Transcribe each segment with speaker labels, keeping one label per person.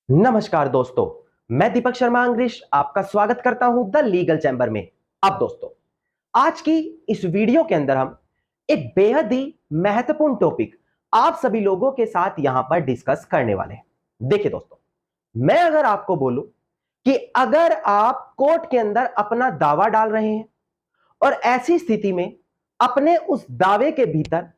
Speaker 1: नमस्कार दोस्तों, मैं दीपक शर्मा अंग्रेज आपका स्वागत करता हूं द लीगल चैम्बर में। अब दोस्तों, आज की इस वीडियो के अंदर हम एक बेहद ही महत्वपूर्ण टॉपिक आप सभी लोगों के साथ यहां पर डिस्कस करने वाले हैं। देखिए दोस्तों, मैं अगर आपको बोलूं कि अगर आप कोर्ट के अंदर अपना दावा डाल रहे हैं और ऐसी स्थिति में अपने उस दावे के भीतर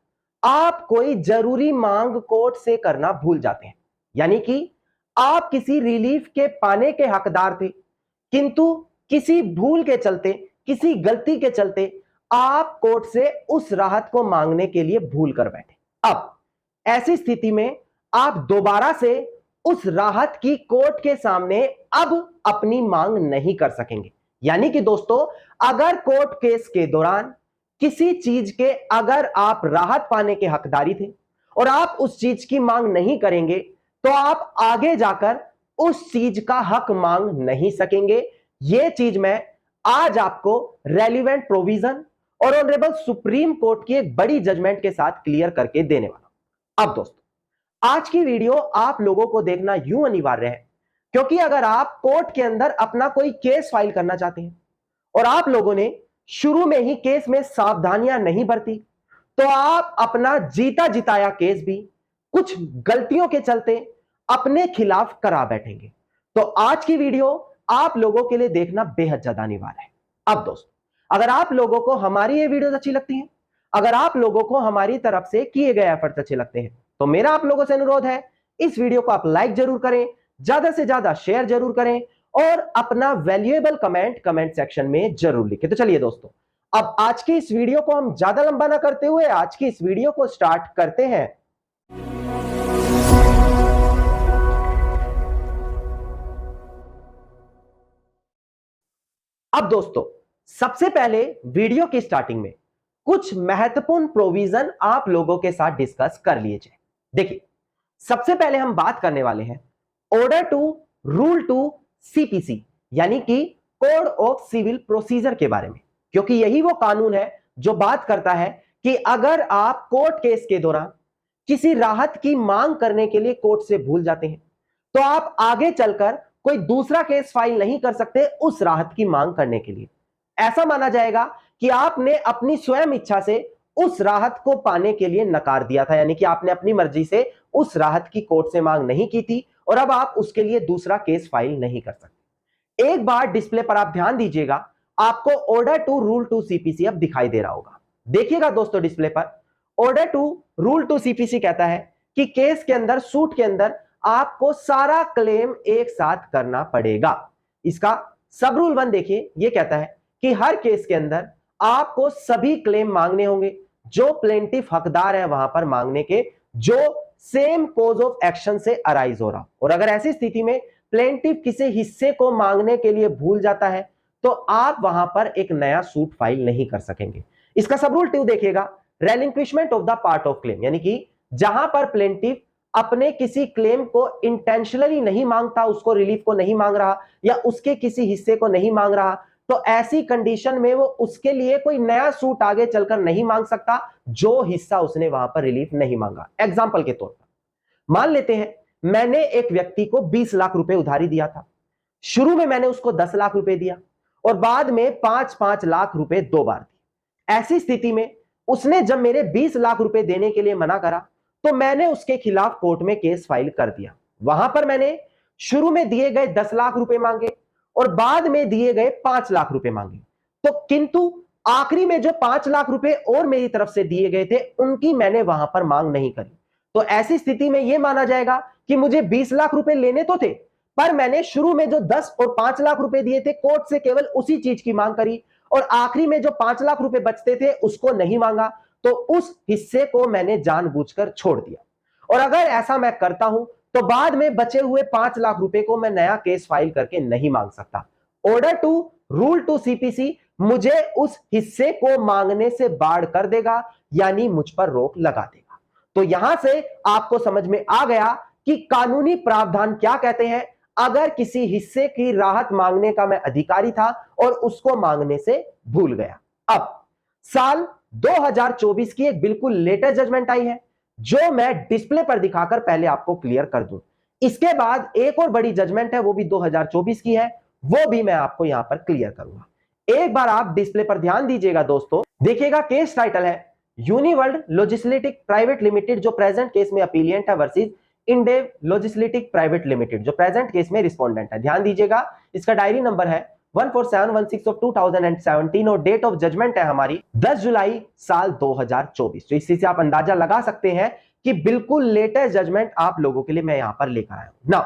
Speaker 1: आप कोई जरूरी मांग कोर्ट से करना भूल जाते हैं, यानी कि आप किसी रिलीफ के पाने के हकदार थे, किंतु किसी भूल के चलते, किसी गलती के चलते आप कोर्ट से उस राहत को मांगने के लिए भूल कर बैठे। अब ऐसी स्थिति में आप दोबारा से उस राहत की कोर्ट के सामने अब अपनी मांग नहीं कर सकेंगे। यानी कि दोस्तों, अगर कोर्ट केस के दौरान किसी चीज के अगर आप राहत पाने के हकदारी थे और आप उस चीज की मांग नहीं करेंगे तो आप आगे जाकर उस चीज का हक मांग नहीं सकेंगे। यह चीज मैं आज आपको रेलिवेंट प्रोविजन और ऑनरेबल सुप्रीम कोर्ट की एक बड़ी जजमेंट के साथ क्लियर करके देने वाला हूं। अब दोस्तों, आज की वीडियो आप लोगों को देखना यूं अनिवार्य है क्योंकि अगर आप कोर्ट के अंदर अपना कोई केस फाइल करना चाहते हैं और आप लोगों ने शुरू में ही केस में सावधानियां नहीं बरती तो आप अपना जीता जिताया केस भी कुछ गलतियों के चलते अपने खिलाफ करा बैठेंगे। तो आज की वीडियो आप लोगों के लिए देखना बेहद ज्यादा अनिवार्य है। अब दोस्तों, अगर आप लोगों को हमारी ये वीडियोस अच्छी लगती हैं, अगर आप लोगों को हमारी तरफ से किए गए एफर्ट्स अच्छे लगते हैं, तो मेरा आप लोगों से अनुरोध है, इस वीडियो को आप लाइक जरूर करें, ज्यादा से ज्यादा शेयर जरूर करें और अपना वैल्यूएबल कमेंट सेक्शन में जरूर लिखें। तो चलिए दोस्तों, अब आज की इस वीडियो को हम ज्यादा लंबा ना करते हुए आज की इस वीडियो को स्टार्ट करते हैं। अब दोस्तों, सबसे पहले वीडियो की स्टार्टिंग में कुछ महत्वपूर्ण प्रोविजन आप लोगों के साथ डिस्कस कर लिए जाए। देखिए, सबसे पहले हम बात करने वाले हैं order two rule two CPC, यानी कि कोड ऑफ सिविल प्रोसीजर के बारे में, क्योंकि यही वो कानून है जो बात करता है कि अगर आप कोर्ट केस के दौरान किसी राहत की मांग करने के लिए कोर्ट से भूल जाते हैं तो आप आगे चलकर कोई दूसरा केस फाइल नहीं कर सकते उस राहत की मांग करने के लिए। ऐसा माना जाएगा कि आपने अपनी स्वयं इच्छा से उस राहत को पाने के लिए नकार दिया था, यानी कि आपने अपनी मर्जी से उस राहत की कोर्ट से मांग नहीं की थी और अब आप उसके लिए दूसरा केस फाइल नहीं कर सकते। एक बार डिस्प्ले पर आप ध्यान दीजिएगा, आपको order two rule two CPC अब दिखाई दे रहा होगा। देखिएगा दोस्तों, डिस्प्ले पर order two rule two CPC कहता है कि केस के अंदर, सूट के अंदर आपको सारा क्लेम एक साथ करना पड़ेगा। इसका सब रूल 1 देखिए, यह कहता है कि हर केस के अंदर आपको सभी क्लेम मांगने होंगे जो प्लेंटिफ हकदार है वहां पर मांगने के, जो सेम कोज ऑफ एक्शन से अराइज हो रहा। और अगर ऐसी स्थिति में प्लेंटिफ किसी हिस्से को मांगने के लिए भूल जाता है तो आप वहां पर एक नया सूट फाइल नहीं कर सकेंगे। इसका सब रूल 2 देखिएगा, relinquishment of the part of claim, यानी कि जहां पर प्लेंटिफ अपने किसी क्लेम को इंटेंशनली नहीं मांगता, उसको रिलीफ को नहीं मांग रहा या उसके किसी हिस्से को नहीं मांग रहा, तो ऐसी कंडीशन में वो उसके लिए कोई नया सूट आगे चलकर नहीं मांग सकता जो हिस्सा उसने वहां पर रिलीफ नहीं मांगा। एग्जांपल के तौर पर मान लेते हैं मैंने एक व्यक्ति को 20 लाख रुपए उधारी दिया था। शुरू में मैंने उसको 10 लाख रुपए दिया और बाद में 5-5 लाख रुपए 2 बार दिए। ऐसी स्थिति में उसने जब मेरे 20 लाख रुपए देने के लिए मना करा तो मैंने उसके खिलाफ कोर्ट में केस फाइल कर दिया। वहां पर मैंने शुरू में दिए गए 10 लाख रुपए मांगे और बाद में दिए गए 5 लाख रुपए मांगे, तो किंतु आखिरी में जो 5 लाख रुपए और मेरी तरफ से दिए गए थे उनकी मैंने वहां पर मांग नहीं करी। तो ऐसी स्थिति में यह माना जाएगा कि मुझे 20 लाख रुपए लेने तो थे, पर मैंने शुरू में जो 10 और 5 लाख रुपए दिए थे कोर्ट से केवल उसी चीज की मांग करी और आखिरी में जो 5 लाख रुपए बचते थे उसको नहीं मांगा, तो उस हिस्से को मैंने जानबूझकर छोड़ दिया। और अगर ऐसा मैं करता हूं तो बाद में बचे हुए 5 लाख रुपए को मैं नया केस फाइल करके नहीं मांग सकता। Order two rule two CPC मुझे उस हिस्से को मांगने से बाढ़ कर देगा, यानी मुझ पर रोक लगा देगा। तो यहां से आपको समझ में आ गया कि कानूनी प्रावधान क्या कहते हैं अगर किसी हिस्से की राहत मांगने का मैं अधिकारी था और उसको मांगने से भूल गया। अब साल 2024 की एक बिल्कुल लेटेस्ट जजमेंट आई है जो मैं डिस्प्ले पर दिखाकर पहले आपको क्लियर कर दूं। इसके बाद एक और बड़ी जजमेंट है, वो भी 2024 की है, वो भी मैं आपको यहां पर क्लियर करूंगा। एक बार आप डिस्प्ले पर ध्यान दीजिएगा दोस्तों, देखिएगा केस टाइटल है यूनिवर्ल्ड लॉजिस्टिक प्राइवेट लिमिटेड, जो प्रेजेंट केस में अपीलियंट है, वर्सेस इंडेव लॉजिस्टिक प्राइवेट लिमिटेड, जो प्रेजेंट केस में रिस्पोंडेंट है। ध्यान दीजिएगा, इसका डायरी नंबर है 14716 ऑफ 2017 और डेट ऑफ जजमेंट है हमारी 10 जुलाई साल 2024। तो इसी से आप अंदाजा लगा सकते हैं कि बिल्कुल लेटेस्ट जजमेंट आप लोगों के लिए मैं यहां पर लेकर आया हूं ना।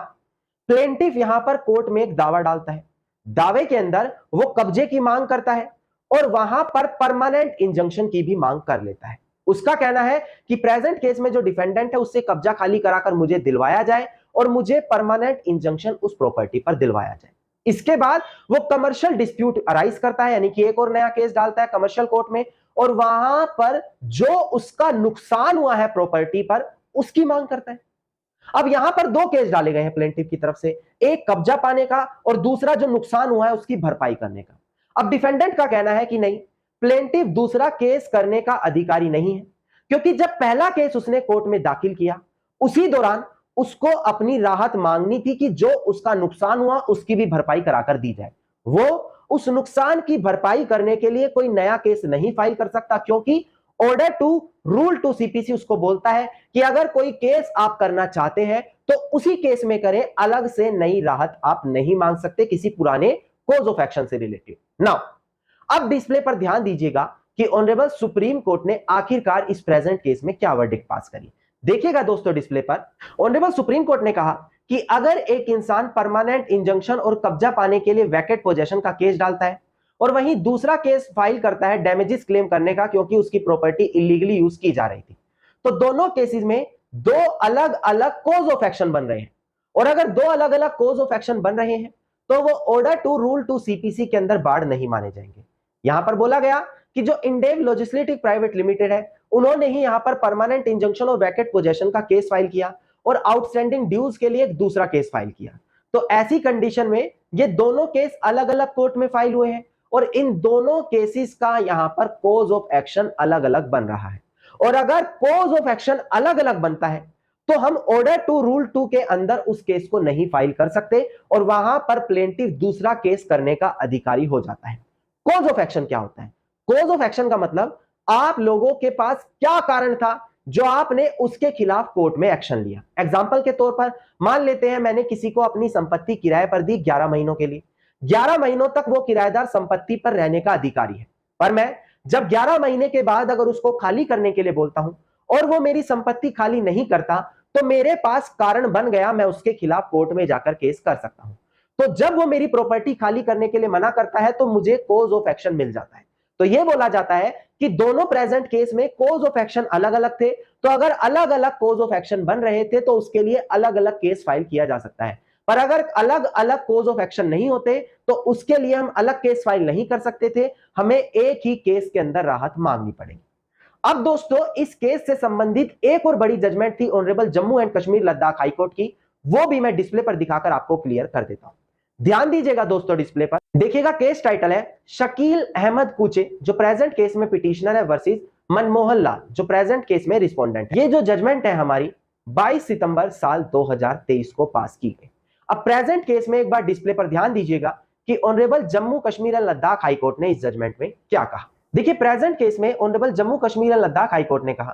Speaker 1: प्लेंटिफ यहां पर कोर्ट में एक दावा डालता है, दावे के अंदर वो कब्जे की मांग करता है और वहां पर परमानेंट इंजंक्शन की भी मांग कर लेता है। उसका कहना है कि प्रेजेंट केस में जो डिफेंडेंट है उससे कब्जा खाली कराकर मुझे दिलवाया जाए और मुझे परमानेंट इंजंक्शन उस प्रॉपर्टी पर दिलवाया जाए। इसके बाद वो कमर्शियल डिस्प्यूट अराइज करता है, यानी कि एक और नया केस डालता है कमर्शियल कोर्ट में, और वहां पर जो उसका नुकसान हुआ है प्रॉपर्टी पर उसकी मांग करता है। अब यहां पर दो केस डाले गए हैं प्लेंटिफ की तरफ से, एक कब्जा पाने का और दूसरा जो नुकसान हुआ है उसकी भरपाई करने का। अब डिफेंडेंट का कहना है कि नहीं, प्लेंटिफ दूसरा केस करने का अधिकारी नहीं है, क्योंकि जब पहला केस उसने कोर्ट में दाखिल किया उसी दौरान उसको अपनी राहत मांगनी थी कि जो उसका नुकसान हुआ उसकी भी भरपाई कराकर दी जाए। वो उस नुकसान की भरपाई करने के लिए कोई नया केस नहीं फाइल कर सकता, क्योंकि order two rule two CPC उसको बोलता है कि अगर कोई केस आप करना चाहते हैं तो उसी केस में करें, अलग से नई राहत आप नहीं मांग सकते किसी पुराने कोज ऑफ एक्शन से रिलेटेड। नाउ अब डिस्प्ले पर ध्यान दीजिएगा कि ऑनरेबल सुप्रीम कोर्ट ने आखिरकार इस प्रेजेंट केस में क्या वर्डिक्ट पास करी। देखिएगा दोस्तों, डिस्प्ले पर ऑनरेबल सुप्रीम कोर्ट ने कहा कि अगर एक इंसान परमानेंट इंजंक्शन और कब्जा पाने के लिए वैकेट पोजेशन का केस डालता है और वहीं दूसरा केस फाइल करता है डैमेजेस क्लेम करने का, क्योंकि उसकी प्रॉपर्टी इलीगली यूज की जा रही थी, तो दोनों केसेस में दो अलग अलग कोज ऑफ एक्शन बन रहे हैं। और अगर दो अलग अलग कोज ऑफ एक्शन बन रहे हैं तो वो order two rule two CPC के अंदर बाढ़ नहीं माने जाएंगे। यहां पर बोला गया कि जो इंडेव लॉजिस्टिक प्राइवेट लिमिटेड है उन्होंने ही यहां पर परमानेंट इंजंक्शन और वैकेट पोजेशन का केस फाइल किया और आउटस्टैंडिंग ड्यूज के लिए एक दूसरा केस फाइल किया। तो ऐसी कंडीशन में ये दोनों केस अलग अलग कोर्ट में फाइल हुए हैं और इन दोनों केसेस का यहां पर कोज ऑफ एक्शन अलग अलग बन रहा है। और अगर कोज ऑफ एक्शन अलग अलग बनता है तो हम ऑर्डर टू रूल 2 के अंदर उस केस को नहीं फाइल कर सकते और वहां पर प्लेंटिफ दूसरा केस करने का अधिकारी हो जाता है। कोज ऑफ एक्शन क्या होता है? कोज ऑफ एक्शन का मतलब आप लोगों के पास क्या कारण था जो आपने उसके खिलाफ कोर्ट में एक्शन लिया। एग्जांपल के तौर पर मान लेते हैं मैंने किसी को अपनी संपत्ति किराए पर दी 11 महीनों के लिए, 11 महीनों तक वो किराएदार संपत्ति पर रहने का अधिकारी है, पर मैं जब 11 महीने के बाद अगर उसको खाली करने के लिए बोलता हूं और वो मेरी संपत्ति खाली नहीं करता तो मेरे पास कारण बन गया, मैं उसके खिलाफ कोर्ट में जाकर केस कर सकता हूं। तो जब वो मेरी प्रॉपर्टी खाली करने के लिए मना करता है तो मुझे कोज ऑफ एक्शन मिल जाता है। तो यह बोला जाता है कि दोनों प्रेजेंट केस में कोज ऑफ एक्शन अलग अलग थे, तो अगर अलग अलग कोज ऑफ एक्शन बन रहे थे तो उसके लिए अलग अलग केस फाइल किया जा सकता है। पर अगर अलग अलग कोज ऑफ एक्शन नहीं होते तो उसके लिए हम अलग केस फाइल नहीं कर सकते थे, हमें एक ही केस के अंदर राहत मांगनी पड़ेगी। अब दोस्तों इस केस से संबंधित एक और बड़ी जजमेंट थी honourable Jammu and Kashmir Ladakh high court की, वो भी मैं डिस्प्ले पर दिखाकर आपको क्लियर कर देता हूं। ध्यान दीजिएगा दोस्तों, डिस्प्ले पर देखिएगा, केस टाइटल है शकील अहमद कूचे, जो प्रेजेंट केस में पिटिशनर है, वर्सेस मनमोहन लाल, जो प्रेजेंट केस में रिस्पोंडेंट है। ये जो जजमेंट है हमारी 22 सितंबर साल 2023 को पास की गई। अब प्रेजेंट केस में एक बार डिस्प्ले पर ध्यान दीजिएगा कि honourable Jammu Kashmir and Ladakh high court ने इस जजमेंट में क्या कहा। देखिए, प्रेजेंट केस में honourable Jammu Kashmir and Ladakh high court ने कहा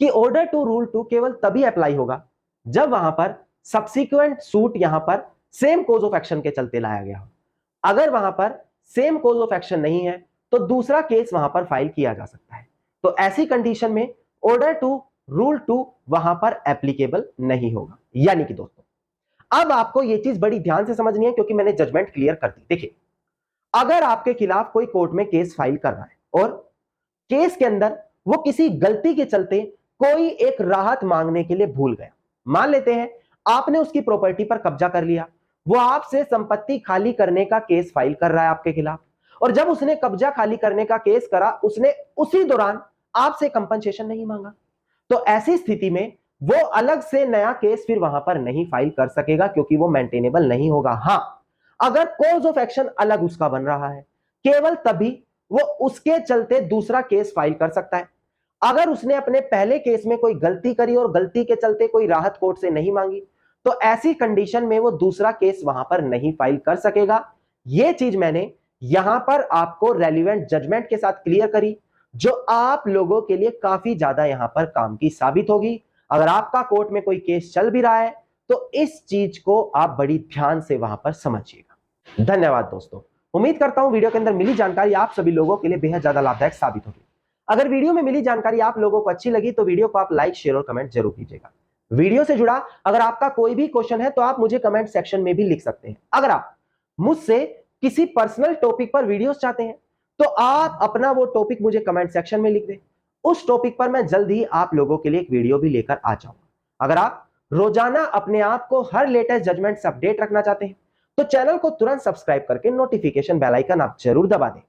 Speaker 1: कि ऑर्डर टू रूल 2 केवल तभी अप्लाई होगा जब वहां पर सब्सिक्वेंट सूट यहां पर सेम कोज ऑफ एक्शन के चलते लाया गया हो। अगर वहां पर सेम कोज ऑफ एक्शन नहीं है तो दूसरा केस वहां पर फाइल किया जा सकता है। तो ऐसी कंडीशन में ऑर्डर टू रूल 2 वहां पर एप्लीकेबल नहीं होगा। यानी कि दोस्तों अब आपको यह चीज बड़ी ध्यान से समझनी है क्योंकि मैंने जजमेंट क्लियर कर दी। देखिए, अगर आपके खिलाफ कोई कोर्ट में केस फाइल कर रहा है और केस के अंदर वो किसी गलती के चलते कोई एक राहत मांगने के लिए भूल गया, मान लेते हैं आपने उसकी प्रॉपर्टी पर कब्जा कर लिया, वो आपसे संपत्ति खाली करने का केस फाइल कर रहा है आपके खिलाफ, और जब उसने कब्जा खाली करने का केस करा उसने उसी दौरान आपसे कंपनसेशन नहीं मांगा, तो ऐसी स्थिति में वो अलग से नया केस फिर वहां पर नहीं फाइल कर सकेगा क्योंकि वो मेंटेनेबल नहीं होगा। हां, अगर कोज ऑफ एक्शन अलग उसका बन रहा है केवल तभी वो उसके चलते दूसरा केस फाइल कर सकता है। अगर उसने अपने पहले केस में कोई गलती करी और गलती के चलते कोई राहत कोर्ट से नहीं मांगी तो ऐसी कंडीशन में वो दूसरा केस वहां पर नहीं फाइल कर सकेगा। ये चीज मैंने यहां पर आपको रेलिवेंट जजमेंट के साथ क्लियर करी, जो आप लोगों के लिए काफी ज्यादा यहां पर काम की साबित होगी। अगर आपका कोर्ट में कोई केस चल भी रहा है तो इस चीज को आप बड़ी ध्यान से वहां पर समझिएगा। धन्यवाद दोस्तों। उम्मीद करता हूं वीडियो के अंदर मिली जानकारी आप सभी लोगों के लिए बेहद ज्यादा लाभदायक साबित होगी। अगर वीडियो में मिली जानकारी आप लोगों को अच्छी लगी तो वीडियो को आप लाइक, शेयर और कमेंट जरूर कीजिएगा। वीडियो से जुड़ा अगर आपका कोई भी क्वेश्चन है तो आप मुझे कमेंट सेक्शन में भी लिख सकते हैं। अगर आप मुझसे किसी पर्सनल टॉपिक पर वीडियोस चाहते हैं तो आप अपना वो टॉपिक मुझे कमेंट सेक्शन में लिख दें। उस टॉपिक पर मैं जल्द ही आप लोगों के लिए एक वीडियो भी लेकर आ जाऊंगा। अगर आप रोजाना अपने आप को हर लेटेस्ट जजमेंट से अपडेट रखना चाहते हैं तो चैनल को तुरंत सब्सक्राइब करके नोटिफिकेशन बेल आइकन आप जरूर दबा दें।